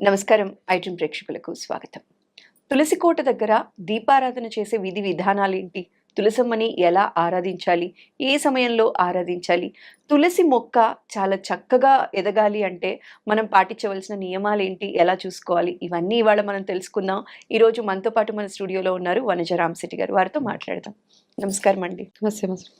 నమస్కారం. ఐడ్రీమ్ ప్రేక్షకులకు స్వాగతం. తులసి కోట దగ్గర దీపారాధన చేసే విధి విధానాలేంటి? తులసమ్మని ఎలా ఆరాధించాలి? ఏ సమయంలో ఆరాధించాలి? తులసి మొక్క చాలా చక్కగా ఎదగాలి అంటే మనం పాటించవలసిన నియమాలేంటి? ఎలా చూసుకోవాలి? ఇవన్నీ ఇవాళ మనం తెలుసుకుందాం. ఈరోజు మనతో పాటు మన స్టూడియోలో ఉన్నారు వనజ రామశెట్టి గారు. వారితో మాట్లాడదాం. నమస్కారం అండి. నమస్తే నమస్తే.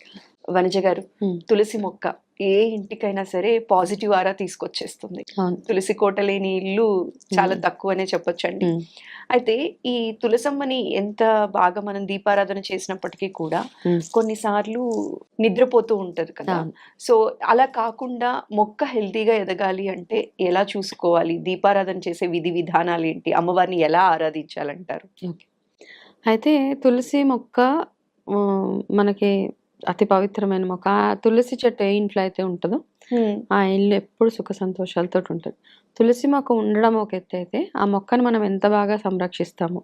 వనజ గారు, తులసి మొక్క ఏ ఇంటికైనా సరే పాజిటివ్ ఆరా తీసుకొచ్చేస్తుంది. అవును. తులసి కోట లేని ఇల్లు చాలా తక్కువనే చెప్పొచ్చండి. అయితే ఈ తులసమ్మని ఎంత బాగా మనం దీపారాధన చేసినప్పటికీ కూడా కొన్నిసార్లు నిద్రపోతూ ఉంటది కదా. అవును. సో అలా కాకుండా మొక్క హెల్తీగా ఎదగాలి అంటే ఎలా చూసుకోవాలి? దీపారాధన చేసే విధి విధానాలు ఏంటి? అమ్మవారిని ఎలా ఆరాధించాలంటారు? ఓకే. అయితే తులసి మొక్క మనకి అతి పవిత్రమైన మొక్క. ఆ తులసి చెట్టు ఏ ఇంట్లో అయితే ఉంటదో ఆ ఇల్లు ఎప్పుడు సుఖ సంతోషాలతోటి ఉంటది. తులసి మొక్క ఉండడం ఒక ఎత్తు అయితే, ఆ మొక్కను మనం ఎంత బాగా సంరక్షిస్తామో,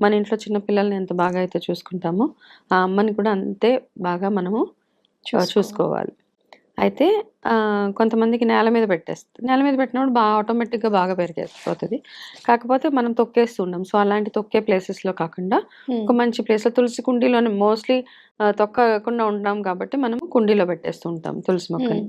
మన ఇంట్లో చిన్న పిల్లల్ని ఎంత బాగా అయితే చూసుకుంటామో, ఆ అమ్మని కూడా అంతే బాగా మనము చూసుకోవాలి. అయితే కొంతమందికి నేల మీద పెట్టేస్తారు. నేల మీద పెట్టినప్పుడు ఆటోమేటిక్‌గా బాగా పెరిగేసిపోతది. కాకపోతే మనం తొక్కేస్తూ ఉండం. సో, అలాంటి తొక్కే ప్లేసెస్‌లో కాకుండా ఒక మంచి ప్లేస్‌లో తులసి కుండీలోనే మోస్ట్‌లీ తొక్కకుండా ఉంటాం కాబట్టి మనము కుండీలో పెట్టేస్తూ ఉంటాం తులసి మొక్కని.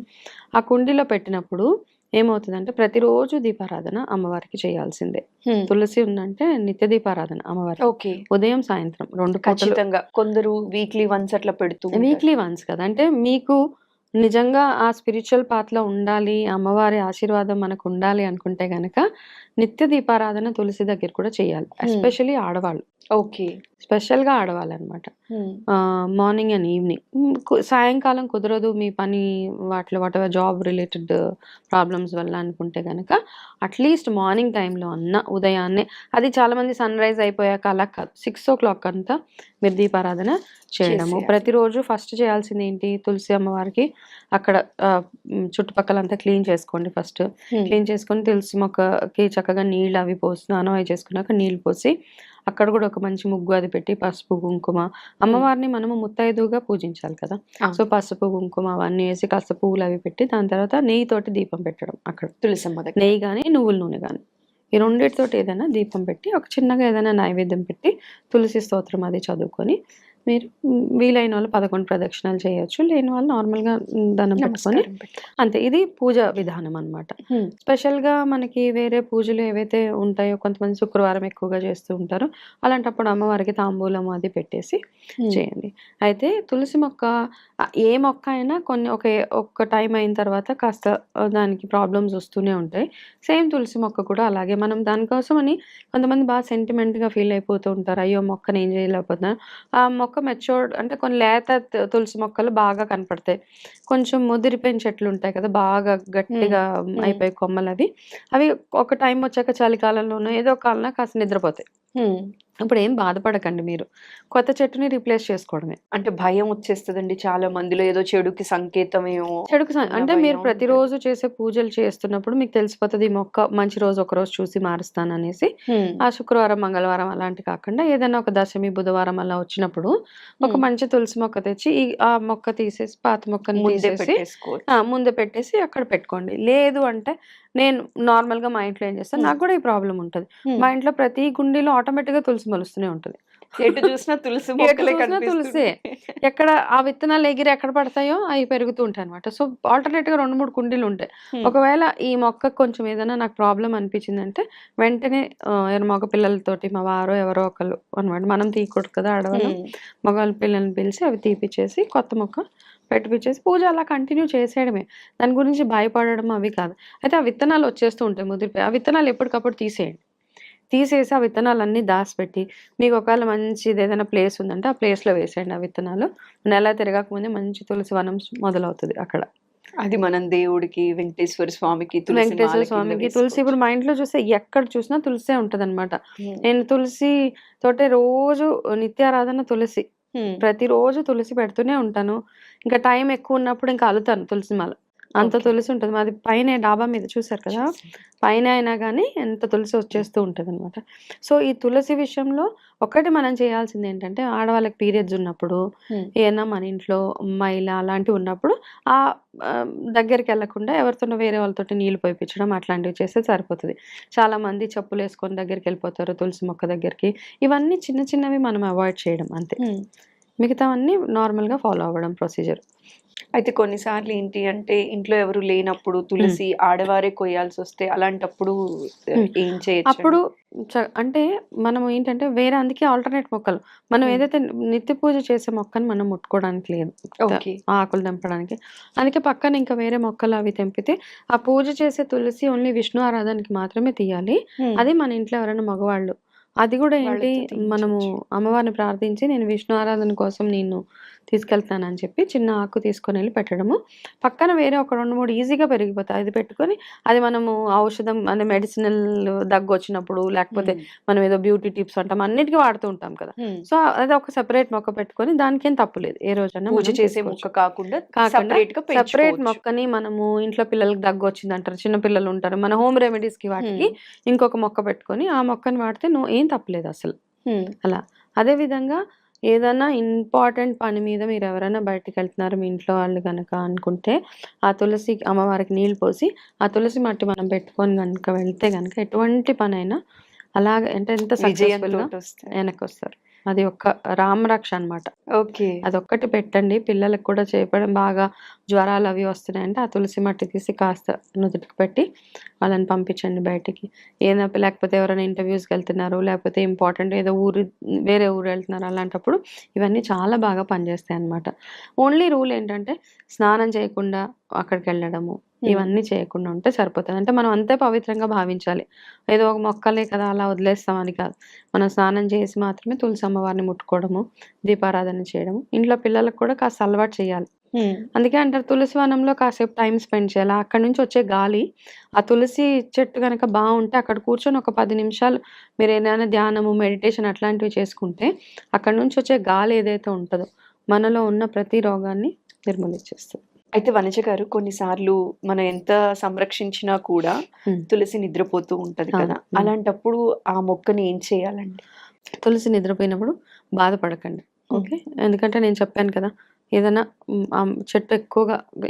ఆ కుండీలో పెట్టినప్పుడు ఏమవుతదంటే ప్రతిరోజు దీపారాధన అమ్మవారికి చేయాల్సిందే. తులసి ఉందంటే నిత్య దీపారాధన అమ్మవారికి. ఓకే. ఉదయం, సాయంత్రం 2 పూటలు. ఖచ్చితంగా. కొందరు వీక్లీ వన్స్ అట్లా పెడుతూ ఉంటారు. వీక్లీ వన్స్ కదా! అంటే మీకు నిజంగా ఆ స్పిరిచువల్ పాత్‌లో ఉండాలి, అమ్మవారి ఆశీర్వాదం మనకుండాలి అనుకుంటే గనక నిత్య దీపారాధన తులసి దగ్గర కూడా చేయాలి. ఎస్పెషల్లీ ఆడవాళ్ళు. ఓకే. స్పెషల్‌గా ఆడవాళ్ళనమాట. Morning and evening. సాయంకాలం కుదరదు మీ పని వాటిలో వాటెవర్ జాబ్ రిలేటెడ్ ప్రాబ్లమ్స్ వల్ల అనుకుంటే గనక అట్‌లీస్ట్ మార్నింగ్ టైంలో అన్నా ఉదయాన్నే, అది చాలామంది సన్‌రైజ్ అయిపోయాక అలా కాదు. 6:00 అంతా మీరు దీపారాధన చేయడము. చేసేయాలి. ప్రతిరోజు ఫస్ట్ చేయాల్సింది ఏంటి? తులసి అమ్మవారికి అక్కడ చుట్టుపక్కలంతా క్లీన్ చేసుకోండి ఫస్ట్. క్లీన్ చేసుకొని తులసి మొక్కకి చక్కగా నీళ్ళు అవి పోసి స్నానం అవి చేసుకున్నాక నీళ్ళు పోసి అక్కడ కూడా ఒక మంచి ముగ్గు అది పెట్టి పసుపు, కుంకుమ, అమ్మవారిని మనము ముత్తైదువుగా పూజించాలి కదా. సో, పసుపు, కుంకుమ అవన్నీ వేసి కాస్త పువ్వులు అవి పెట్టి దాని తర్వాత నెయ్యితోటి దీపం పెట్టడం అక్కడ. తులసమ్మ దగ్గర. నెయ్యి కానీ నువ్వుల నూనె కానీ ఈ రెండిటితోటి ఏదైనా దీపం పెట్టి ఒక చిన్నగా ఏదైనా నైవేద్యం పెట్టి తులసి స్తోత్రం అది చదువుకొని మీరు వీలైన వాళ్ళు 11 ప్రదక్షిణాలు చేయొచ్చు. లేని వాళ్ళు నార్మల్‌గా దండం పెట్టుకొని నమస్కారం పెట్టు. అంతే. ఇది పూజ విధానం అనమాట. స్పెషల్‌గా మనకి వేరే పూజలు ఏవైతే ఉంటాయో కొంతమంది శుక్రవారం ఎక్కువగా చేస్తూ ఉంటారు. అలాంటప్పుడు అమ్మవారికి తాంబూలం అది పెట్టేసి చేయండి. అయితే తులసి మొక్క ఏ మొక్క అయినా ఒక్క టైం అయిన తర్వాత కాస్త దానికి ప్రాబ్లమ్స్ వస్తూనే ఉంటాయి. సేమ్ తులసి మొక్క కూడా అలాగే. మనం దానికోసమని కొంతమంది బాగా సెంటిమెంట్‌గా ఫీల్ అయిపోతూ ఉంటారు. అయ్యో! మొక్కని ఏం చేయలేకపోతున్నాను. ఆ మొక్క మెచ్యూర్డ్ అంటే కొన్ని లేత తులసి మొక్కలు బాగా కనపడతాయి. కొంచెం ముదిరిపోయిన చెట్లు ఉంటాయి కదా! బాగా గట్టిగా అయిపోయి కొమ్మలవి. అవి ఒక టైం వచ్చాక చలికాలంలోనో ఏదో ఒక కాలంలో కాస్త నిద్రపోతాయి. ఇప్పుడు ఏం బాధపడకండి మీరు. కొత్త చెట్టుని రీప్లేస్ చేసుకోవడమే. అంటే భయం వచ్చేస్తదండి చాలా మందిలో. ఏదో చెడుకి సంకేతమేమో. అంటే మీరు భయం ప్రతిరోజు చేసే పూజలు చేస్తున్నప్పుడు మీకు తెలిసిపోతది ఈ మొక్క మంచి రోజు ఒకరోజు చూసి మారుస్తాననేసి. ఆ శుక్రవారం, మంగళవారం అలాంటి కాకుండా ఏదైనా ఒక దశమి, బుధవారం అలా వచ్చినప్పుడు ఒక మంచి తులసి మొక్క తెచ్చి ఆ మొక్క తీసేసి పాత మొక్కని ముందే తీసేసి పెట్టేసుకోవచ్చు. ముందు పెట్టేసి అక్కడ పెట్టుకోండి. లేదు అంటే నేను నార్మల్‌గా మా ఇంట్లో ఏం చేస్తాను, నాకు కూడా ఈ ప్రాబ్లమ్ ఉంటది. మా ఇంట్లో ప్రతి కుండీలో ఆటోమేటిక్‌గా తులసి మొలుస్తూనే ఉంటది. ఎటు చూసినా తులసి ఎటు మొక్కలే చూసినా తులసే. కనిపిస్తుంటాయి. ఎక్కడ ఆ విత్తనాలు ఎగిరి ఎక్కడ పడతాయో అవి పెరుగుతూ ఉంటాయన్నమాట. సో, ఆల్టర్‌నేట్‌గా 2, 3 కుండీలుంటాయి. ఒకవేళ ఈ మొక్కకు కొంచెం ఏదైనా నాకు ప్రాబ్లమ్ అనిపించిందంటే వెంటనే మగ పిల్లలతోటి మా వారో ఎవరో ఒకళ్ళు అన్నమాట. మనం తీయకూడదు కదా ఆడవాళ్ళం. మగవాళ్ళ పిల్లల్ని పిలిచి అవి తీపిచ్చేసి కొత్త మొక్క పెట్టిపిచ్చేసి పూజ అలా కంటిన్యూ చేసేయడమే. దాని గురించి భయపడడం అవి కాదు. అయితే ఆ విత్తనాలు వచ్చేస్తూ ఉంటాయి ముదిరిపోయి. ఆ విత్తనాలు ఎప్పటికప్పుడు తీసేయండి. తీసేసి ఆ విత్తనాలన్నీ దాసిపెట్టి మీకు ఒకవేళ మంచిది ఏదైనా ప్లేస్ ఉందంటే ఆ ప్లేస్‌లో వేసేయండి ఆ విత్తనాలు. నెల తిరగకముందే మంచి తులసి వనం మొదలవుతది అక్కడ. అది మనం దేవుడికి, వెంకటేశ్వర స్వామికి తులసి వెంకటేశ్వర మాల కింద స్వామికి తులసి వేసుకోవచ్చు. ఇప్పుడు మా ఇంట్లో చూస్తే ఎక్కడ చూసినా తులసే ఉంటదనమాట. నేను తులసి తోటే రోజు నిత్యారాధన తులసి. ప్రతిరోజు తులసి పెడుతూనే ఉంటాను. ఇంకా టైం ఎక్కువ ఉన్నప్పుడు ఇంకా అల్లుతాను తులసి మాల. అంత ఓకే. తులసి ఉంటుంది. మాది పైనే డాబా మీద చూసారు కదా! చూసాను. పైన అయినా గానీ ఎంత తులసి వచ్చేస్తూ ఉంటదనమాట. సో, ఈ తులసి విషయంలో ఒకటి మనం చేయాల్సిందేంటంటే, ఆడవాళ్ళకి పీరియడ్స్ ఉన్నప్పుడు, హ్మ్. ఏదన్నా మన ఇంట్లో మైల అలాంటివి ఉన్నప్పుడు ఆహ్, దగ్గరికెళ్ళకుండా ఎవరితోనో వేరే వాళ్ళతోటి నీళ్లు పోయిపించడం అట్లాంటివి చేస్తే సరిపోతది. చాలామంది చెప్పులేసుకొని దగ్గరికెళ్ళిపోతారు తులసి మొక్క దగ్గరికి. ఇవన్నీ చిన్న చిన్నవి మనం అవాయిడ్ చేయడం అంతే. హ్మ్. మిగతావన్నీ నార్మల్‌గా ఫాలో అవ్వడం ప్రొసీజర్. అయితే కొన్నిసార్లు ఏంటి అంటే ఇంట్లో ఎవరు లేనప్పుడు హ్మ్. తులసి ఆడవారే కొయ్యాల్సొస్తే అలాంటప్పుడు హ్మ్. ఏం అప్పుడు చేయొచ్చండి? అంటే మనము ఏంటంటే వేరే అందుకే ఆల్టర్‌నేట్ మొక్కలు. మనం హ్మ్. ఏదైతే నిత్య పూజ చేసే మొక్కని మనం ముట్టుకోవడానికి లేదు. ఓకే. ఆకులు తెంపడానికి. అందుకే పక్కన ఇంకా వేరే మొక్కలు అవి తెంపితే, ఆ పూజ చేసే తులసి ఓన్లీ విష్ణు ఆరాధనకి మాత్రమే తీయాలి. హ్మ్. అది మన ఇంట్లో ఎవరైనా మగవాళ్ళు. అది గూడా ఏంటి వాళ్ళతో మనము తీయించొచ్చు. అమ్మవారిని ప్రార్థించి నేను విష్ణు ఆరాధన కోసం నిన్ను తీసుకెళ్తానని చెప్పి చిన్న ఆకు తీసుకొనెళ్లి పెట్టడము. పక్కన వేరే ఒక 2, 3 ఈజీగా పెరిగిపోతాయి. అది పెట్టుకొని అది మనము ఔషధం అంటే మెడిసినల్ దగ్గొచ్చినప్పుడు, లేకపోతే హ్మ్. మనం ఏదో బ్యూటీ టిప్స్ అంటాం. అన్నిటికి వాడుతూ ఉంటాం కదా! హ్మ్. సో, అదొక సెపరేట్ మొక్క పెట్టుకొని దానికేం తప్పు లేదు. ఏ రోజన్నా పూజ మనం చేసే తీసుకోవచ్చు. మొక్క కాకుండా కాకుండా సెపరేట్‌గా సెపరేట్ పెంచుకోవచ్చు. మొక్కని మనము ఇంట్లో పిల్లలకి దగ్గొచ్చిందంటారు. చిన్న పిల్లలుంటారు. మన హోమ్ రెమెడీస్‌కి వాటికి హ్మ్. ఇంకొక మొక్క పెట్టుకొని, ఆ మొక్కని వాడితే ఏం తప్పులేదసలు. హ్మ్. అలా. అదే విధంగా ఏదన్నా ఇంపార్టెంట్ పని మీద మీరెవరైనా బయటికెళ్తున్నారు మీ ఇంట్లో వాళ్ళు గనక అనుకుంటే, ఆ తులసి అమ్మవారికి నీళ్ళు పోసి, ఆ తులసి మట్టి మనం పెట్టుకొని గనుక వెళ్తే గనక ఎటువంటి పనైనా అలాగే అంటే ఎంత సక్సెస్‌ఫుల్‌గా విజయంతోటొస్తాయి. వెనక్కొస్తారు. అది ఒక్క రామరక్ష అన్నమాట. ఓకే. అదొక్కటి పెట్టండి. పిల్లలకి కూడా చేపడం బాగా జ్వరాలవి వస్తున్నాయంటే, ఆ తులసి మట్టి తీసి కాస్త నుదుటికి పెట్టి వాళ్ళని పంపించండి బయటికి. లేకపోతే ఎవరైనా ఇంటర్‌వ్యూస్‌కెళ్తున్నారు, లేకపోతే ఇంపార్టెంట్ ఏదో వేరే ఊరెళ్తున్నారు అలాంటప్పుడు ఇవన్నీ చాలా బాగా పనిచేస్తాయన్నమాట. ఓన్లీ రూల్ ఏంటంటే, స్నానం చేయకుండా అక్కడికెళ్ళడము, హ్మ్. ఇవన్నీ చేయకుండా ఉంటే సరిపోతది. అంటే మనం అంతే పవిత్రంగా భావించాలి. ఏదో ఒక మొక్కలే కదా అలా వదిలేస్తాం అని కాదు. మనం స్నానం చేసి మాత్రమే తులసి అమ్మవారిని ముట్టుకోవడము, దీపారాధన చేయడము, ఇంట్లో పిల్లలకు కూడా కాస్త అలవాటు చేయాలి. హ్మ్. అందుకే అంటారు తులసి వనంలో కాసేపు టైమ్ స్పెండ్ చేయాలి. అక్కడి నుంచి వచ్చే గాలి, ఆ తులసి చెట్టు గనక బావుంటే అక్కడ కూర్చొని ఒక 10 నిమిషాలు మీరేదైనా ధ్యానము, మెడిటేషన్ అట్లాంటివి చేసుకుంటే, అక్కడి నుంచి వచ్చే గాలి ఏదైతే ఉంటదో, మనలో ఉన్న ప్రతి రోగాన్ని నిర్మూలించేస్తది. అయితే వనజ గారు కొన్నిసార్లు మనం ఎంత సంరక్షించినా కూడా హ్మ్. తులసి నిద్రపోతూ ఉంటది అవును. కదా! హ్మ్. అలాంటప్పుడు ఆ మొక్కని ఏం చేయాలండి? తులసి నిద్రపోయినప్పుడు బాధపడకండి. హ్మ్. ఓకే. ఎందుకంటే నేను చెప్పాను కదా! ఏదైనా చెట్టు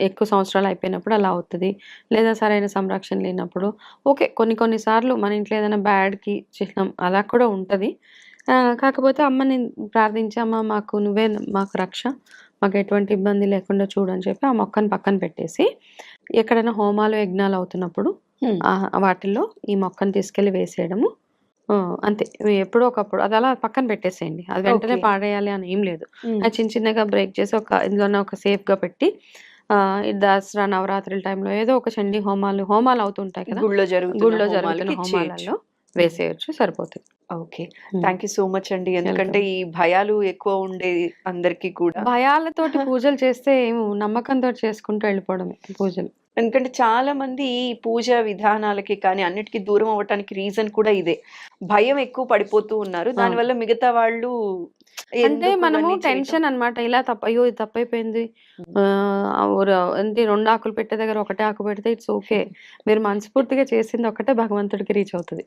ఎక్కువ సంవత్సరాలు అయిపోయినప్పుడు అలా అవుతది. లేదా సరైన సంరక్షణ లేనప్పుడు ఓకే. కొన్ని కొన్ని సార్లు మన ఇంట్లో ఏదైనా బ్యాడ్‌కి చిహ్నం అలా కూడా ఉంటది. కాకపోతే అమ్మని ప్రార్థించి అమ్మ మాకు రక్ష. మాకు ఎటువంటి ఇబ్బంది లేకుండా చూడు అని చెప్పి ఆ మొక్కని పక్కన పెట్టేసి, ఎక్కడైనా హోమాలు, యజ్ఞాలు అవుతున్నప్పుడు హ్మ్. వాటిల్లో ఈ మొక్కని తీసుకెళ్ళి వేసేయడము. అంతే. ఎప్పుడో ఒకప్పుడు అదలా పక్కన పెట్టేసేయండి. అది వెంటనే ఓకే. పాడేయాలి అని ఏం లేదు. హ్మ్. అది చిన్న చిన్నగా బ్రేక్ చేసి ఇందులోనే ఒక సేఫ్‌గా పెట్టి ఈ దసరా, నవరాత్రుల టైంలో ఏదో ఒక చండీ హోమాలు అవుతుంటాయి కదా! గుళ్ళో జరుగుతున్న గుళ్ళో జరుగుతున్న హోమాలకి ఇచ్చేయొచ్చు. హోమాలలో హ్మ్. వేసేయొచ్చు సరిపోతది. ఓకే. హ్మ్. థాంక్ యూ సో మచ్ అండి. ఎందుకంటే వెల్కమ్. ఈ భయాలు ఎక్కువ ఉండేది అందరికి కూడా. భయాలతోటి పూజలు చేస్తే నమ్మకంతోటి చేసుకుంటూ వెళ్ళిపోవడమే పూజలు. ఎందుకంటే చాలా మంది ఈ పూజ విధానాలకి కానీ అన్నిటికి దూరం అవ్వటానికి రీజన్ కూడా ఇదే. భయం ఎక్కువ పడిపోతూ ఉన్నారు. అవును. దానివల్ల మిగతా వాళ్ళు అంటే ఎందుకు మనము ఇవన్నీ చేయటం టెన్షన్ అన్నమాట. అయ్యో! ఇది తప్పైపోయింది. హ్మ్. ఏంటి 2 ఆకులు పెట్టే దగ్గర ఒకటే ఆకు పెడితే ఇట్స్ ఓకే. మీరు మనస్ఫూర్తిగా చేసింది ఒక్కటే భగవంతుడికి రీచ్ అవుతది.